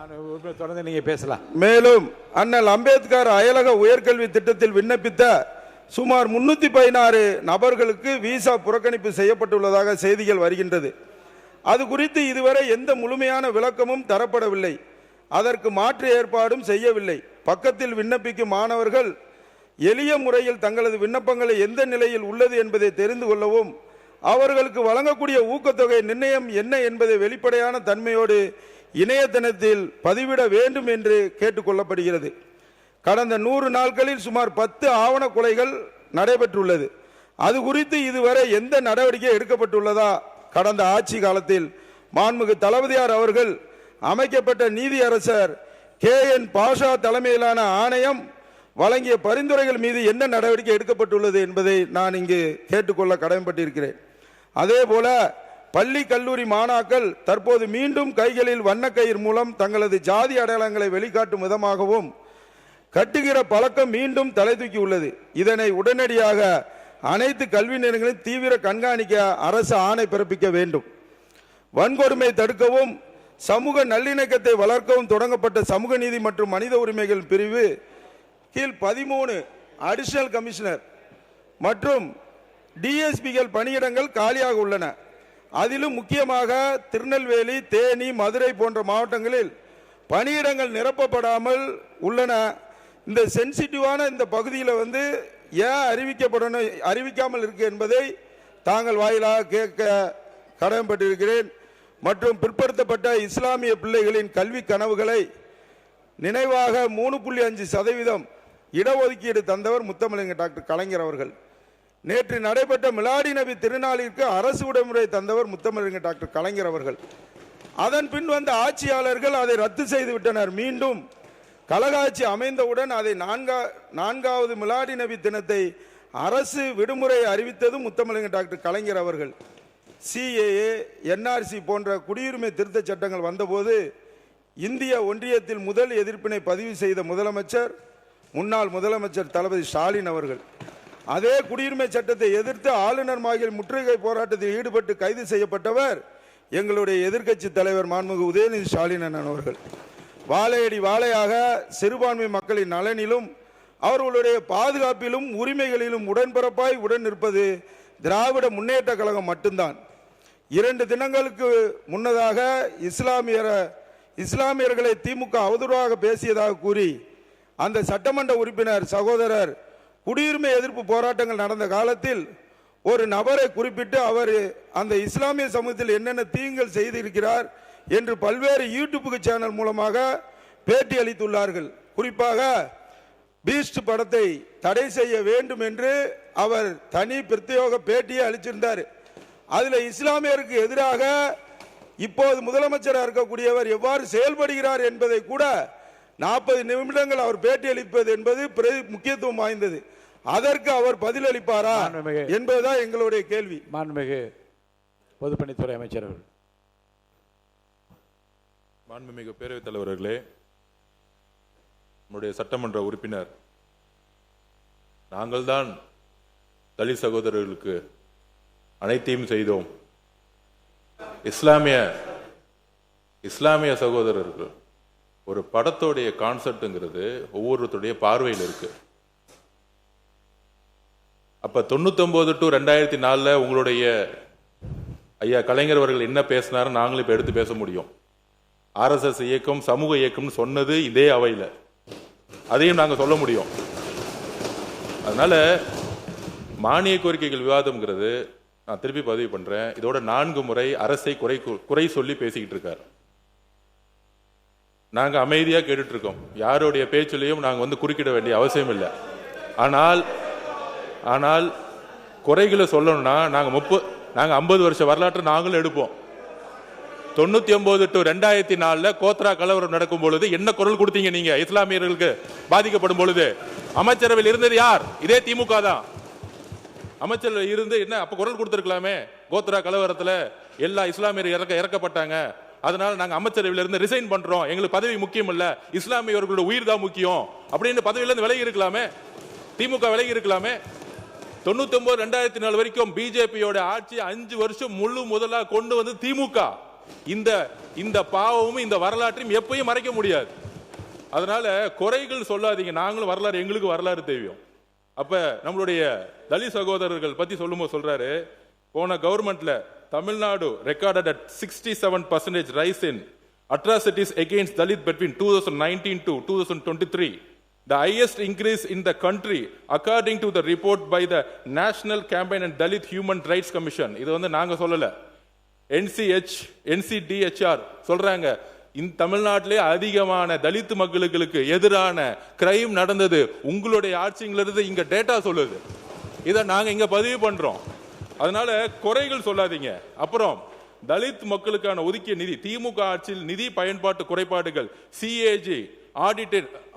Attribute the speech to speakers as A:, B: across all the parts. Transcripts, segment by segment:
A: தொடர்ந்து நீங்க பேசலாம்.
B: மேலும் அண்ணல் அம்பேத்கர் அயலக உயர்கல்வி திட்டத்தில் விண்ணப்பித்த சுமார் 316 நபர்களுக்கு விசா புறக்கணிப்பு செய்யப்பட்டுள்ளதாக செய்திகள் வருகின்றது. அது குறித்து இதுவரை எந்த முழுமையான விளக்கமும் தரப்படவில்லை. அதற்கு மாற்று ஏற்பாடும் செய்யவில்லை. பக்கத்தில் விண்ணப்பிக்கும் மாணவர்கள் எளிய முறையில் தங்களது விண்ணப்பங்களை எந்த நிலையில் உள்ளது என்பதை தெரிந்து கொள்ளவும், அவர்களுக்கு வழங்கக்கூடிய ஊக்கத்தொகை நிர்ணயம் என்ன என்பதை வெளிப்படையான தன்மையோடு இணையதளத்தில் பதிவிட வேண்டும் என்று கேட்டுக்கொள்ளப்படுகிறது. கடந்த 100 நாட்களில் சுமார் 10 ஆவண கொலைகள் நடைபெற்றுள்ளது. அது குறித்து இதுவரை எந்த நடவடிக்கை எடுக்கப்பட்டுள்ளதா? கடந்த ஆட்சி காலத்தில் மாண்புமிகு தளபதியார் அவர்கள் அமைக்கப்பட்ட நீதியரசர் KN பாஷா தலைமையிலான ஆணையம் வழங்கிய பரிந்துரைகள் மீது என்ன நடவடிக்கை எடுக்கப்பட்டுள்ளது என்பதை நான் இங்கு கேட்டுக்கொள்ள கடமைப்பட்டிருக்கிறேன். அதே போல பள்ளி கல்லூரி மாணாக்கள் தற்போது மீண்டும் கைகளில் வண்ணக்கயிறு மூலம் தங்களது ஜாதி அடையாளங்களை வெளிக்காட்டும் விதமாகவும் கட்டுகிற பழக்கம் மீண்டும் தலை தூக்கி உள்ளது. இதனை உடனடியாக அனைத்து கல்வி நிலையங்களிலும் தீவிர கண்காணிக்க அரசு ஆணை பிறப்பிக்க வேண்டும். வன்கொடுமை தடுக்கவும் சமூக நல்லிணக்கத்தை வளர்க்கவும் தொடங்கப்பட்ட சமூக நீதி மற்றும் மனித உரிமைகள் பிரிவு கீழ் 13 அடிஷனல் கமிஷனர் மற்றும் டிஎஸ்பிகள் பணியிடங்கள் காலியாக உள்ளன. அதிலும் முக்கியமாக திருநெல்வேலி, தேனி, மதுரை போன்ற மாவட்டங்களில் பணியிடங்கள் நிரப்பப்படாமல் உள்ளன. இந்த சென்சிட்டிவான இந்த பகுதியில் ஏன் அறிவிக்காமல் இருக்கு என்பதை தாங்கள் வாயிலாக கேட்க கடமைப்பட்டிருக்கிறேன். மற்றும் பிற்படுத்தப்பட்ட இஸ்லாமிய பிள்ளைகளின் கல்வி கனவுகளை நினைவாக 3.5% இடஒதுக்கீடு தந்தவர் முத்தமிழறிஞர் டாக்டர் கலைஞர் அவர்கள். நேற்று நடைபெற்ற மிலாடி நபி திருநாளிற்கு அரசு விடுமுறை தந்தவர் முத்தமிழறிஞர் டாக்டர் கலைஞர் அவர்கள். அதன் பின் வந்த ஆட்சியாளர்கள் அதை ரத்து செய்து விட்டனர். மீண்டும் கழகாட்சி அமைந்தவுடன் அதை 4வது மிலாடி நபி தினத்தை அரசு விடுமுறை அறிவித்ததும் முத்தமிழறிஞர் டாக்டர் கலைஞர் அவர்கள். CAA, NRC போன்ற குடியுரிமை திருத்த சட்டங்கள் வந்தபோது இந்திய ஒன்றியத்தில் முதல் எதிர்ப்பினை பதிவு செய்த முதலமைச்சர் முன்னாள் முதலமைச்சர் தளபதி ஸ்டாலின் அவர்கள். அதே குடியுரிமை சட்டத்தை எதிர்த்து ஆளுநர் மாளிகையில் முற்றுகை போராட்டத்தில் ஈடுபட்டு கைது செய்யப்பட்டவர் எங்களுடைய எதிர்க்கட்சி தலைவர் மாண்புமிகு உதயநிதி ஸ்டாலின் அண்ணன் அவர்கள். வாழையடி வாழையாக சிறுபான்மை மக்களின் நலனிலும் அவர்களுடைய பாதுகாப்பிலும் உரிமைகளிலும் உடன்பிறப்பாய் உடன் நிற்பது திராவிட முன்னேற்ற கழகம் மட்டும்தான். 2 தினங்களுக்கு முன்னதாக இஸ்லாமியர்களை திமுக அவதூறாக பேசியதாக கூறி அந்த சட்டமன்ற உறுப்பினர் சகோதரர் குடியுரிமை எதிர்ப்பு போராட்டங்கள் நடந்த காலத்தில் ஒரு நபரை குறிப்பிட்டு அவர் அந்த இஸ்லாமிய சமூகத்தில் என்னென்ன தீங்குகள் செய்திருக்கிறார் என்று பல்வேறு யூடியூப் சேனல் மூலமாக பேட்டி அளித்துள்ளார்கள். குறிப்பாக பீஸ்ட் படத்தை தடை செய்ய வேண்டும் என்று அவர் தனி பிரத்யேக பேட்டியை அளிச்சிருந்தார். அதில் இஸ்லாமியருக்கு எதிராக இப்போது முதலமைச்சராக இருக்கக்கூடியவர் எவ்வாறு செயல்படுகிறார் என்பதை கூட 40 நிமிடங்கள் அவர் பேட்டி அளிப்பது என்பது முக்கியத்துவம் வாய்ந்தது. அதற்கு அவர் பதிலளிப்பாரா என்பதுதான் எங்களுடைய கேள்வி.
A: மாண்புமிகு பொதுப்பணித்துறை அமைச்சர் அவர்கள்.
C: மாண்புமிகு பேரவைத் தலைவர்களே, நம்முடைய சட்டமன்ற உறுப்பினர், நாங்கள் தான் தலித் சகோதரர்களுக்கு அனைத்தையும் செய்தோம். இஸ்லாமிய சகோதரர்கள் ஒரு படத்தோடைய கான்செப்ட்ங்கிறது ஒவ்வொருத்தருடைய பார்வையில் இருக்கு. அப்ப 99 to 2004 உங்களுடைய ஐயா கலைஞர் அவர்கள் என்ன பேசினாரு நாங்களும் இப்ப எடுத்து பேச முடியும். RSS இயக்கம் சமூக இயக்கம்னு சொன்னது இதே அவையில, அதையும் நாங்க சொல்ல முடியும். அதனால மானிய கோரிக்கைகள் விவாதம்ங்கிறது நான் திருப்பி பதிவு பண்றேன். இதோட 4 முறை அரசை குறை சொல்லி பேசிக்கிட்டு இருக்காரு. நாங்க அமைதியா கேட்டுட்டு இருக்கோம். யாருடைய பேச்சிலையும் நாங்க குறுக்கிட வேண்டிய அவசியம் இல்லை. ஆனால் குறைகளை சொல்லணும்னா நாங்க 50 வருஷ வரலாற்று நாங்களும் எடுப்போம். 99 to 2004 கோத்ரா கலவரம் நடக்கும் பொழுது என்ன குரல் கொடுத்தீங்க நீங்க? இஸ்லாமியர்களுக்கு பாதிக்கப்படும் பொழுது அமைச்சரவையில் இருந்தது யார்? இதே திமுக தான். அமைச்சரவையில் இருந்து என்ன அப்ப குரல் கொடுத்திருக்கலாமே? கோத்ரா கலவரத்துல எல்லா இஸ்லாமியர்கள் இறக்கப்பட்டாங்க, அதனால நாங்க அமைச்சரவையில் இருந்து ரிசைன் பண்றோம், எங்களுக்கு பதவி முக்கியம் இல்ல, இஸ்லாமியர்களோட உயிர் தான் முக்கியம் அப்படின்னு பதவியில இருந்து விலகி இருக்கலாமே. திமுக விலகி இருக்கலாமே. 99 2004 வரைக்கும் பிஜேபியோட ஆட்சி 5 வருஷம் முழு முதலா கொண்டு வந்து திமுக இந்த இந்த பாவமும் இந்த வரலாற்றையும் எப்பயும் மறைக்க முடியாது. அதனால குறைகள் சொல்லாதீங்க. நாங்களும் வரலாறு, எங்களுக்கு வரலாறு தெரியும். அப்ப நம்மளுடைய தலித் சகோதரர்கள் பத்தி சொல்லும்போது சொல்றாரு, போன கவர்மெண்ட்ல Tamil Nadu recorded at 67% rise in atrocities against Dalit between 2019 to 2023, the highest increase in the country according to the report by the National Campaign and Dalit Human Rights Commission. இது வந்து நாங்க சொல்லல, NCDHR சொல்றாங்க. இந்த தமிழ்நாட்டிலே அதிகமான தலித் மக்களுக்கு எதிரான கிரைம் நடந்தது உங்களுடைய ஆட்சியிலிருந்து இங்க டேட்டா சொல்லுது. இதை நாங்க இங்க பதிவு பண்றோம். அதனால குறைகள் சொல்லாதீங்க. அப்புறம் தலித் மக்களுக்கான ஒதுக்கிய நிதி, திமுக ஆட்சியில் நிதி பயன்பாட்டு குறைபாடுகள், CAG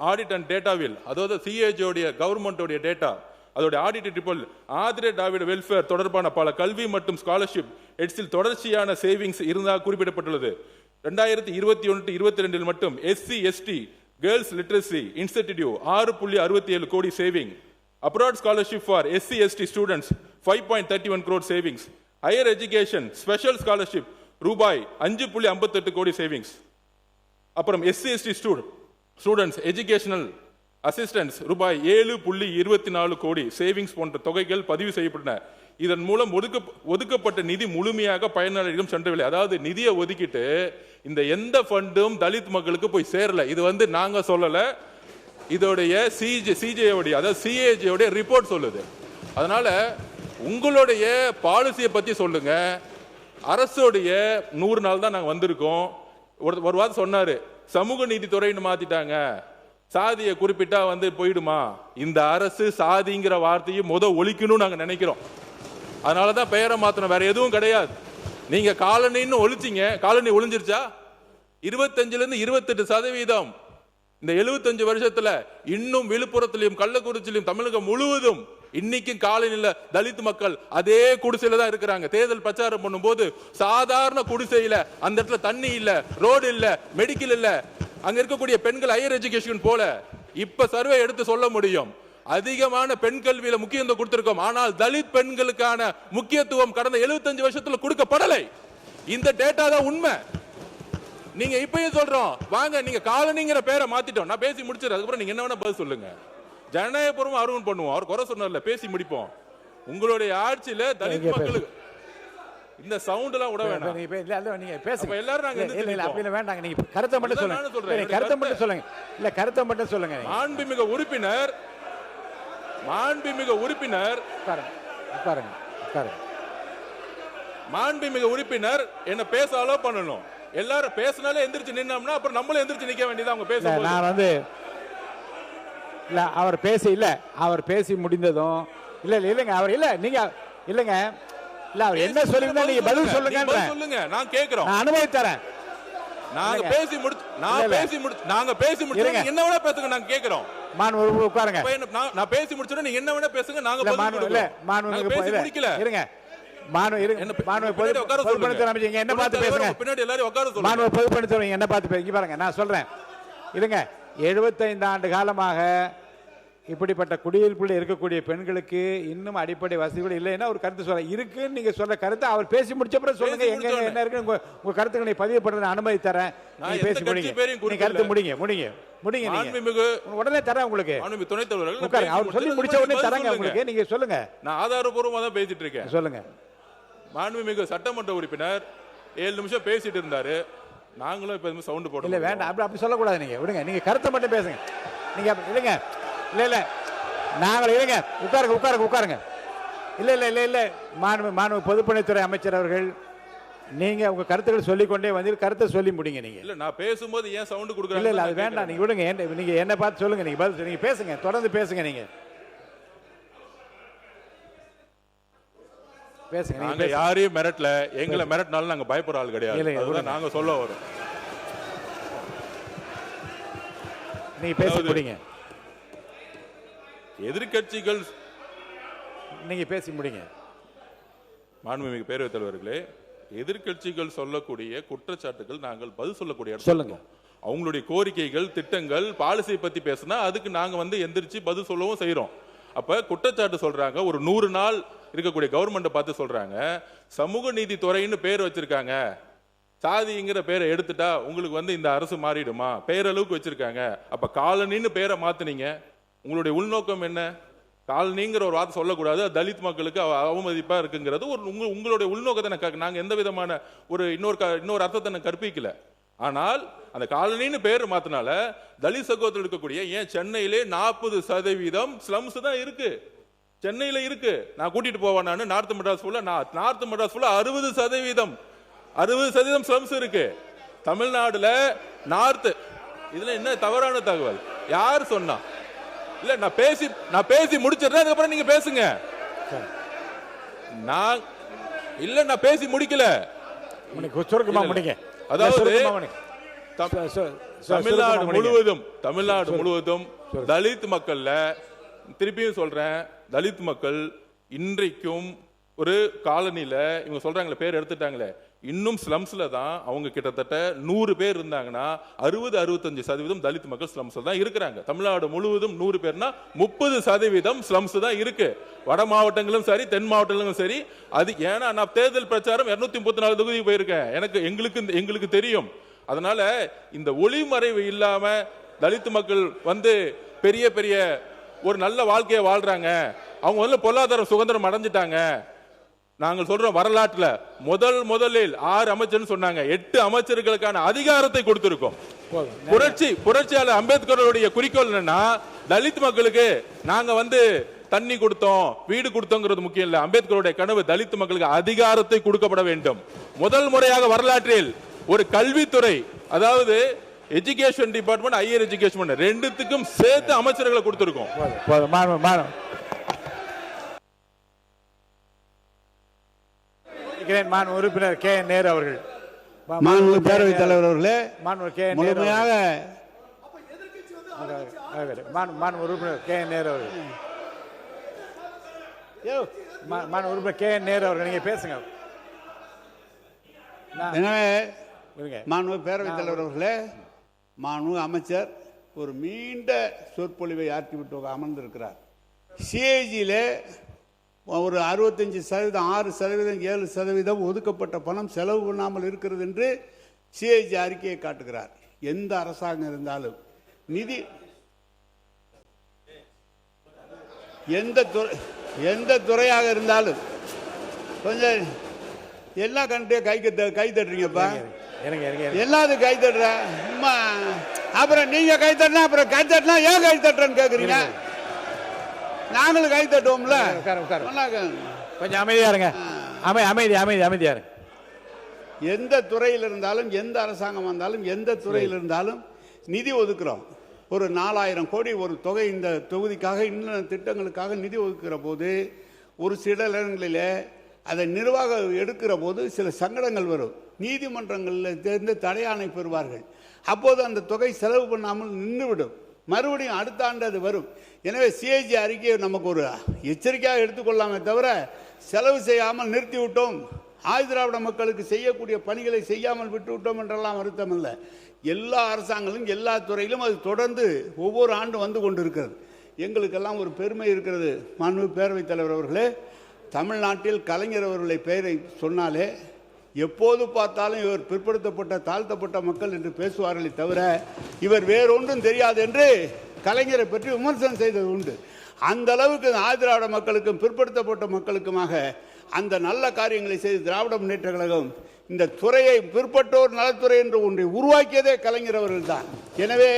C: ஆடிட் அண்ட் டேட்டாவில், அதாவது CAG உடைய கவர்மெண்டோடைய டேட்டா, அதோட ஆடிட் ரிப்போர்ட் ஆதிரே டிராவிட வெல்ஃபேர் தொடர்பான பல கல்வி மற்றும் ஸ்காலர்ஷிப் எட்ஸில் தொடர்ச்சியான சேவிங்ஸ் இருந்தால் குறிப்பிடப்பட்டுள்ளது. 2021-22 மட்டும் SC/ST கேர்ள்ஸ் லிட்ரஸி இன்ஸ்டிடியூட் 6.67 கோடி saving, abroad scholarship for SC/ST students 5.31 crore savings, higher education special scholarship ரூபாய் 5.58 கோடி சேவிங்ஸ். அப்புறம் SC/ST ஸ்டூடெண்ட்ஸ் எஜுகேஷனல் அசிஸ்டன்ஸ் ரூபாய் 7.24 கோடி சேவிங்ஸ் போன்ற தொகைகள் பதிவு செய்யப்பட்டன. இதன் மூலம் ஒதுக்கப்பட்ட நிதி முழுமையாக பயனாளிகளிடம் சென்றவில்லை. அதாவது நிதியை ஒதுக்கிட்டு இந்த எந்த ஃபண்டும் தலித் மக்களுக்கு போய் சேரல. இது வந்து நாங்க சொல்லல, இதோடைய CAG அதாவது CAG உடைய ரிப்போர்ட் சொல்லுது. அதனால உங்களுடைய பாலிசியை பத்தி சொல்லுங்க. அரசுடைய 100 நாள் தான் நாங்க வந்திருக்கோம். ஒரு வாரம் சொன்னாரு, சமூக நீதித்துறைன்னு மாத்திட்டாங்க, சாதியை குறிப்பிட்டா வந்து போயிடுமா. இந்த அரசு சாதிங்கிற வார்த்தையை ஒழிக்கணும்னு நாங்க நினைக்கிறோம். அதனாலதான் பெயரை மாத்தணும், வேற எதுவும் கிடையாது. நீங்க காலனின்னு ஒழிச்சிங்க, காலனி ஒழிஞ்சிருச்சா? 25% இந்த 75 வருஷத்துல இன்னும் விழுப்புரத்திலும் கள்ளக்குறிச்சியிலும் தமிழகம் முழுவதும் இன்னைக்கும் காலனில தலித் மக்கள் அதே குடிசையில தான் இருக்கிறாங்க. தேர்தல் பிரச்சாரம் பண்ணும்போது சாதாரண குடிசையில, அந்த இடத்துல தண்ணி இல்ல, ரோடு இல்ல, மெடிக்கல் இல்ல, அங்க இருக்கக்கூடிய பெண்கள் ஹையர் எஜுகேஷன் போல. இப்ப சர்வே எடுத்து சொல்ல முடியும், அதிகமான பெண் கல்வியில முக்கியத்துவம் கொடுத்திருக்கோம். ஆனால் தலித் பெண்களுக்கான முக்கியத்துவம் கடந்த 75 வருஷத்துல கொடுக்கப்படலை. இந்த டேட்டா தான் உண்மை. நீங்க இப்பயும் சொல்றோம், வாங்க நீங்க காலனிங்கிற பேரை மாத்திட்டோம். நான் பேசி முடிச்சிடுறேன், அதுக்கப்புறம் நீங்க என்ன வேணா பதில் சொல்லுங்க. ஜனநாயகபூர்வம் அருவன் பண்ணுவோம். அவர் குறை சொன்னார்ல, பேசி முடிப்போம். உங்களுடைய ஆட்சியில தலித் மக்களுக்கு இந்த சவுண்ட் எல்லாம் விட வேண்டாம்.
A: நீங்க பேசுங்க
C: எல்லாரும். நாங்க
A: இல்ல வேண்டாங்க, நீங்க கருத்தை மட்டும் சொல்லுங்க. கருத்தை மட்டும் சொல்லுங்க. இல்ல கருத்தை மட்டும் சொல்லுங்க.
C: மாண்புமிகு உறுப்பினர் மாண்புமிகு உறுப்பினர் என்ன பேச அலோ பண்ணணும். எல்லாரும் பேசினாலே எந்திரிச்சு நின்னோம்னா அப்புறம் நம்மளும் எந்திரிச்சு நிக்க வேண்டியது. அவங்க பேச
A: நான் வந்து இல்ல அவர் பேசி முடிந்ததும் இல்லைங்க அவர் இல்ல நீங்க இல்லங்க இல்ல அவர் என்ன சொல்லிருந்தா நீங்க பதில் சொல்லுங்க.
C: நான் கேக்குறோம்,
A: நான் அனுமதி தரேன்.
C: நாங்க பேசி முடிச்சு என்ன வேணா பேசுங்க, நாங்க கேக்குறோம்.
A: உட்காருங்க.
C: நான் பேசி முடிச்சோட நீங்க என்ன வேணா பேசுங்க, நாங்க பேசி முடிக்கல.
A: இருங்க என்ன பார்த்து பேசுங்க.
C: பின்னாடி எல்லாரும் உட்கார சொல்லுங்க.
A: மாணவ பொதுப்பணித்துறை என்ன பார்த்து பேசுங்க பாருங்க. நான் சொல்றேன், இருங்க. 75 ஆண்டு காலமாக இப்படிப்பட்ட குடியிருப்புல இருக்கக்கூடிய பெண்களுக்கு இன்னும் அடிப்படை வசதிகள் இல்லைன்னா ஒரு கருத்து சொல்ல இருக்குன்னு நீங்க சொல்ற கருத்தை அவர் பேசி முடிச்ச பிறகு சொல்லுங்க. எங்க என்ன இருக்கு உங்க கருத்துக்களை பதிவு பண்றது அனுமதி தரேன். நீங்க பேசி முடிங்க. நீங்க கருத்து முடிங்க. உடனே தரேன் உங்களுக்கு.
C: துணைத் தலைவர்கள்
A: உட்காருங்க. அவர் சொல்லி முடிச்ச உடனே தரேங்க உங்களுக்கு. நீங்க சொல்லுங்க.
C: நான் ஆதாரபூர்வமா தான் பேசிட்டு இருக்கேன்.
A: சொல்லுங்க.
C: மாண்புமிகு சட்டமன்ற உறுப்பினர் 7 நிமிஷம் பேசிட்டு இருந்தாரு. நாங்களும் இப்ப சவுண்ட் போட்டோம்.
A: இல்ல வேண்டாம், அப்படி சொல்லக்கூடாது. நீங்க விடுங்க, நீங்க கருத்தை மட்டும் பேசுங்க. நீங்க இல்லைங்க, இல்ல நாங்கள் இருங்க, உட்காருங்க. இல்ல மாண்பு பொதுப்பணித்துறை அமைச்சர் அவர்கள், நீங்க உங்க கருத்துக்கள் சொல்லிக்கொண்டே வந்து கருத்தை சொல்லி முடிங்க. நீங்க இல்ல
C: நான் பேசும்போது ஏன் சவுண்ட் கொடுக்குறீங்க?
A: இல்ல அது வேண்டாம், நீங்க விடுங்க. நீங்க என்ன பார்த்து சொல்லுங்க. நீங்க பதில் நீங்க பேசுங்க, தொடர்ந்து பேசுங்க. நீங்க பேசுங்க.
C: நாங்க யாரையும் மிரட்டல, எங்களை மிரட்டினாலும் நாங்க பயப்படுற ஆள் கிடையாது. அதுதான் நாங்க சொல்ல வரோம்.
A: நீங்க பேசி முடிங்க.
C: எதிர்கட்சிகள்
A: நீங்க பேசி முடிங்க.
C: மாண்புமிகு பேரவைத் தலைவர்களே, எதிர்கட்சிகள் சொல்லக்கூடிய குற்றச்சாட்டுகள் நாங்கள் பதில் சொல்லக்கூடிய
A: சொல்லுங்க.
C: அவங்களுடைய கோரிக்கைகள், திட்டங்கள், பாலிசி பத்தி பேசினா அதுக்கு நாங்க எந்திரிச்சு பதில் சொல்லவும் செய்யறோம். அப்ப குற்றச்சாட்டு சொல்றாங்க, ஒரு 100 நாள் இருக்கக்கூடிய கவர்மெண்ட் பார்த்து சொல்றாங்க, சமூக நீதி துறைன்னு பேர் வச்சிருக்காங்க, சாதிங்கிற பேரை எடுத்துட்டா உங்களுக்கு வந்து இந்த அரசு மாறிடுமா? பேரளவுக்கு வச்சிருக்காங்க. அப்ப காலனின்னு பேரை மாத்துனீங்க, உங்களுடைய உள்நோக்கம் என்ன? காலனிங்கிற ஒரு வார்த்தை சொல்லக்கூடாது, தலித் மக்களுக்கு அவமதிப்பா இருக்குங்கிறது ஒரு உங்களுடைய உள்நோக்கத்தை நாங்க எந்த விதமான ஒரு இன்னொரு அர்த்தத்தை நான் கற்பிக்கல. ஆனால் அந்த காலனின்னு பேர் மாத்தினால தலித் சகோதரர்கள் இருக்கக்கூடிய ஏன் சென்னையிலே 40% ஸ்லம்ஸ் தான் இருக்கு. சென்னையில இருக்கு. நான் கூட்டிட்டு போவேன். நான் நார்த் மெட்ராஸ் ஃபுல்லா 60% ஸ்லம்ஸ் இருக்கு. தமிழ்நாடுல நார்த். இதுல என்ன தவறான தகவல்? யார் சொன்னா? இல்ல நான் பேசி முடிச்சிடுறேன், அதுக்கப்புறம் நீங்க பேசுங்க. நான் பேசி முடிக்கல. அதாவது தமிழ்நாடு முழுவதும் தலித் மக்கள்ல, திருப்பியும் சொல்றேன், தலித் மக்கள் இன்றைக்கும் ஒரு காலனில இவங்க சொல்றாங்களே பேர் எடுத்துட்டாங்களே, இன்னும் ஸ்லம்ஸ்ல தான் அவங்க கிட்டத்தட்ட 100 பேர் இருந்தாங்கன்னா 60-65% தலித் மக்கள் ஸ்லம்ஸ்ல தான் இருக்கிறாங்க. தமிழ்நாடு முழுவதும் 100 பேர்னா 30% ஸ்லம்ஸ் தான் இருக்கு. வட மாவட்டங்களும் சரி, தென் மாவட்டங்களும் சரி. அது ஏன்னா நான் தேர்தல் பிரச்சாரம் 234 தொகுதி போயிருக்கேன். எங்களுக்கு தெரியும். அதனால இந்த ஒளிமறைவு இல்லாம தலித் மக்கள் வந்து பெரிய பெரிய ஒரு நல்ல வாழ்க்கையை வாழ்றாங்க, அவங்க வந்து பொருளாதார சுதந்திரம் அடைஞ்சிட்டாங்க. நாங்கள் சொல்றோம், வரலாற்றுல முதலில் 6 அமைச்சர் சொன்னாங்க, 8 அமைச்சர்களுக்கான அதிகாரத்தை கொடுத்திருக்கோம். புரட்சியாளர் அம்பேத்கருடைய குறிக்கோள் என்னன்னா, தலித் மக்களுக்கு நாங்க வந்து தண்ணி கொடுத்தோம், வீடு கொடுத்தோங்கிறது முக்கியம் இல்ல. அம்பேத்கருடைய கனவு தலித் மக்களுக்கு அதிகாரத்தை கொடுக்கப்பட வேண்டும். முதல் முறையாக வரலாற்றில் ஒரு கல்வித்துறை, அதாவது எஜுகேஷன் டிபார்ட்மெண்ட், ஹையர் எஜுகேஷன் ரெண்டுத்துக்கும் சேர்த்து அமைச்சர்களை கொடுத்திருக்கோம்.
A: உறுப்பினர் கே என் நேரு அவர்கள்,
D: மாண்புமிகு பேரவைத் தலைவர் அவர்களே, முழுமையாக
A: உறுப்பினர் கே என் நேரு அவர்கள், உறுப்பினர் கே என் நேரு அவர்கள், நீங்க பேசுங்க.
D: எனவே மாண்புமிகு பேரவைத் தலைவர் அவர்களே, மாண்புமிகு அமைச்சர் ஒரு நீண்ட சொற்பொழிவை ஆற்றிவிட்டு அமர்ந்திருக்கிறார். சிஏஜியிலே ஒரு 65%, 6%, 7% ஒதுக்கப்பட்ட பணம் செலவு பண்ணாமல் இருக்கிறது என்று சிஏஜி அறிக்கையை காட்டுகிறார். எந்த அரசாங்கம் இருந்தாலும் நிதி எந்த துறையாக இருந்தாலும் கொஞ்சம் எல்லா கண்ட்ரியும் கை தட்டுறீங்கப்பா, எல்லாத்துக்கும் கை தட்டுற. அப்புறம் நீங்க கை தட்டினா அப்புறம் கை தட்டினா ஏன் கை தட்டுறேன்னு கேக்குறீங்க? நாங்களும் கை தட்டுவோம்ல.
A: கொஞ்சம் அமைதியா இருங்க. அமைதியா இருங்க.
D: எந்த துறையில் இருந்தாலும், எந்த அரசாங்கம் வந்தாலும், எந்த துறையில் இருந்தாலும் நிதி ஒதுக்குறோம். ஒரு 4000 கோடி ஒரு தொகை இந்த தொகுதிக்காக, இன்னும் திட்டங்களுக்காக நிதி ஒதுக்குற போது ஒரு சில இடங்களில் அதை நிர்வாகம் எடுக்கிற போது சில சங்கடங்கள் வரும். நீதிமன்றங்களில் தேர்ந்து தடையாணை பெறுவார்கள். அப்போது அந்த தொகை செலவு பண்ணாமல் நின்றுவிடும். மறுபடியும் அடுத்த ஆண்டு அது வரும். எனவே சிஏஜி அறிக்கையை நமக்கு ஒரு எச்சரிக்கையாக எடுத்துக்கொள்ளாமே தவிர செலவு செய்யாமல் நிறுத்திவிட்டோம், ஆதிதிராவிட மக்களுக்கு செய்யக்கூடிய பணிகளை செய்யாமல் விட்டுவிட்டோம் என்றெல்லாம் வருத்தம் இல்லை. எல்லா அரசாங்கங்களும் எல்லா துறையிலும் அது தொடர்ந்து ஒவ்வொரு ஆண்டு வந்து கொண்டிருக்கிறது. எங்களுக்கெல்லாம் ஒரு பெருமை இருக்கிறது. மாண்புமிகு பேரவைத் தலைவர் அவர்களே, தமிழ்நாட்டில் கலைஞர் அவர்களை பெயரை சொன்னாலே எப்போது பார்த்தாலும் இவர் பிற்படுத்தப்பட்ட தாழ்த்தப்பட்ட மக்கள் என்று பேசுவார்களே தவிர இவர் வேறொன்றும் தெரியாது என்று கலைஞரை பற்றி விமர்சனம் செய்தது உண்டு. அந்த அளவுக்கு ஆதிதிராவிட மக்களுக்கும் பிற்படுத்தப்பட்ட மக்களுக்குமாக அந்த நல்ல காரியங்களை செய்து திராவிட முன்னேற்ற கழகம் இந்த துறையை பிற்பட்டோர் நலத்துறை என்று ஒன்றை உருவாக்கியதே கலைஞர் அவர்கள் தான். எனவே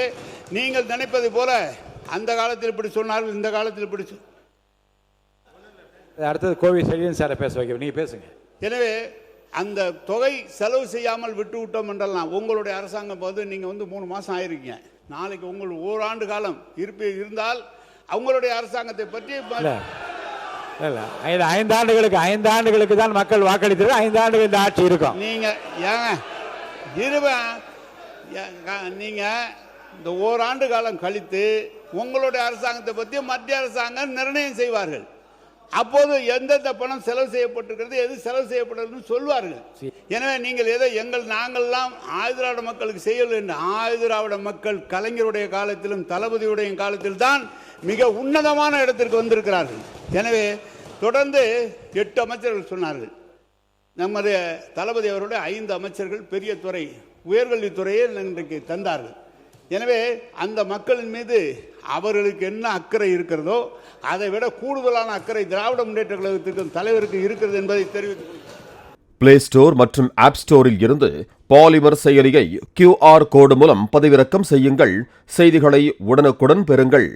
D: நீங்கள் நினைப்பது போல அந்த காலத்தில் இப்படி சொன்னார்கள், இந்த காலத்தில் இப்படி
A: அடுத்தது கோவை செழியன் சாரை பேச வைக்க, நீங்க பேசுங்க.
D: எனவே அந்த தொகை செலவு செய்யாமல் விட்டு விட்டோம் என்றெல்லாம் உங்களுடைய அரசாங்கம் போது நீங்கள் வந்து 3 மாதம் ஆயிருக்கீங்க. நாளைக்கு உங்கள் ஓராண்டு காலம் இருந்தால் அவங்களுடைய அரசாங்கத்தை பற்றி
A: 5 ஆண்டுகளுக்கு தான் மக்கள் வாக்களித்தது. 5 ஆண்டுகள் இந்த ஆட்சி இருக்கும்.
D: நீங்க நீங்க இந்த ஓராண்டு காலம் கழித்து உங்களுடைய அரசாங்கத்தை பற்றி மத்திய அரசாங்கம் நிர்ணயம் செய்வார்கள். அப்போது எந்தெந்த பணம் செலவு செய்யப்பட்டிருக்கிறது, எது செலவு செய்யப்பட்டதுன்னு சொல்வார்கள். எனவே நீங்கள் எதை நாங்கள்லாம் ஆதிதிராவிட மக்களுக்கு செய்யவில்லை என்று, ஆதிதிராவிட மக்கள் கலைஞருடைய காலத்திலும் தளபதியுடைய காலத்தில் தான் மிக உன்னதமான இடத்திற்கு வந்திருக்கிறார்கள். எனவே தொடர்ந்து 8 அமைச்சர்கள் சொன்னார்கள். நம்முடைய தளபதி அவருடைய 5 அமைச்சர்கள் பெரிய துறை உயர்கல்வித்துறையை இன்றைக்கு தந்தார்கள். எனவே அந்த மக்களின் மீது அவர்களுக்கு என்ன அக்கறை இருக்கிறதோ அதை விட கூடுதலான அக்கறை திராவிட முன்னேற்ற கழகத்திற்கு தலைவருக்கு இருக்கிறது என்பதை தெரிவித்துக்
E: பிளே ஸ்டோர் மற்றும் ஆப் ஸ்டோரில் இருந்து பாலிமர் செயலியை QR கோடு மூலம் பதிவிறக்கம் செய்யுங்கள். செய்திகளை உடனுக்குடன் பெறுங்கள்.